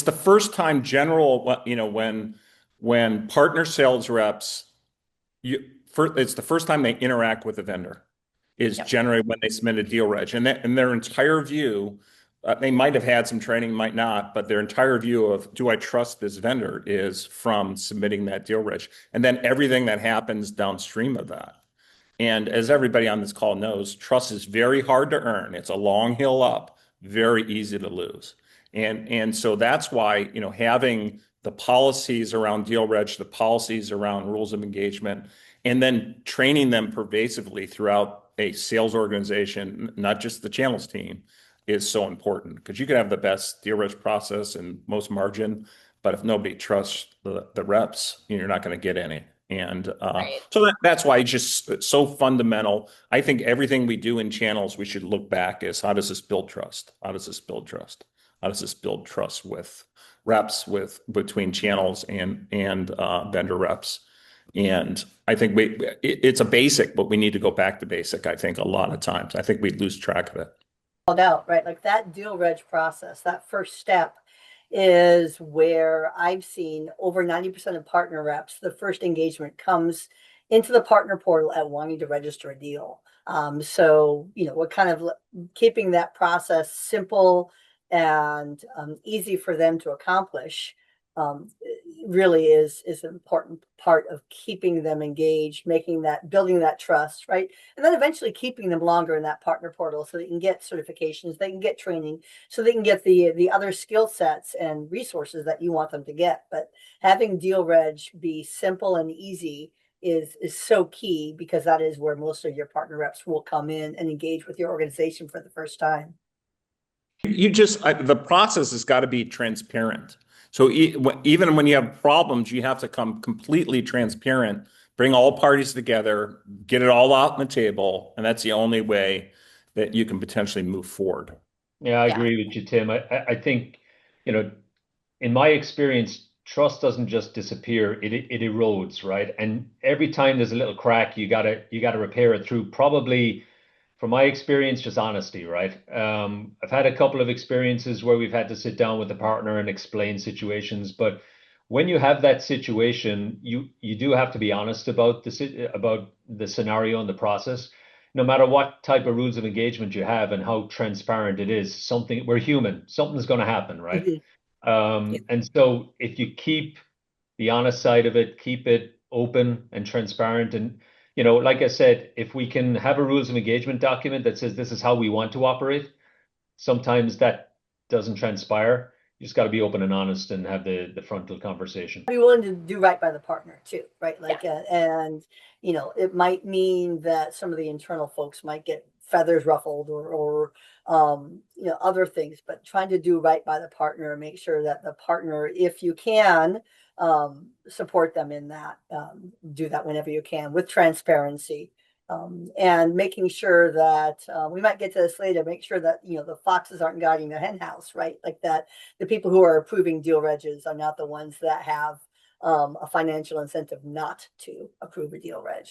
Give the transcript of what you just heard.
the first time when partner sales reps, it's the first time they interact with a vendor is Yep. generally when they submit a deal reg, and their entire view, they might have had some training, might not, but their entire view of do I trust this vendor is from submitting that deal reg, and then everything that happens downstream of that. And as everybody on this call knows, trust is very hard to earn. It's a long hill up, very easy to lose. And so that's why, having the policies around deal reg, the policies around rules of engagement, and then training them pervasively throughout a sales organization, not just the channels team, is so important because you can have the best deal reg process and most margin, but if nobody trusts the reps, you're not going to get any. And Right. so that's why it's just so fundamental. I think everything we do in channels, we should look back as how does this build trust? How does this build trust? How does this build trust with reps, with between channels and vendor reps? And I think it's a basic, but we need to go back to basic. I think a lot of times, I think we lose track of it. Called out, right? Like that deal reg process, that first step is where I've seen over 90% of partner reps, the first engagement comes into the partner portal at wanting to register a deal. So, we're kind of keeping that process simple and easy for them to accomplish. Um, really is an important part of keeping them engaged, building that trust, right? And then eventually keeping them longer in that partner portal so they can get certifications, they can get training, so they can get the other skill sets and resources that you want them to get. But having deal reg be simple and easy is so key because that is where most of your partner reps will come in and engage with your organization for the first time. The process has got to be transparent. So even when you have problems, you have to come completely transparent, bring all parties together, get it all out on the table, and that's the only way that you can potentially move forward. Yeah, I Yeah. agree with you, Tim. I think, you know, in my experience, trust doesn't just disappear, it erodes, right? And every time there's a little crack, you gotta repair it through probably, from my experience, just honesty, right? I've had a couple of experiences where we've had to sit down with a partner and explain situations, but when you have that situation, you do have to be honest about about the scenario and the process. No matter what type of rules of engagement you have and how transparent it is, we're human, something's going to happen, right? Mhm. Yeah. And so if you keep the honest side of it, keep it open and transparent. And, like I said, if we can have a rules of engagement document that says this is how we want to operate, sometimes that doesn't transpire. You just got to be open and honest and have the frontal conversation. Be willing to do right by the partner too, right? Yeah. Like, and it might mean that some of the internal folks might get feathers ruffled or other things, but trying to do right by the partner, make sure that the partner, if you can, support them in that, do that whenever you can with transparency. And making sure that we might get to this later, make sure that the foxes aren't guarding the hen house, right? Like that the people who are approving deal regs are not the ones that have a financial incentive not to approve a deal reg.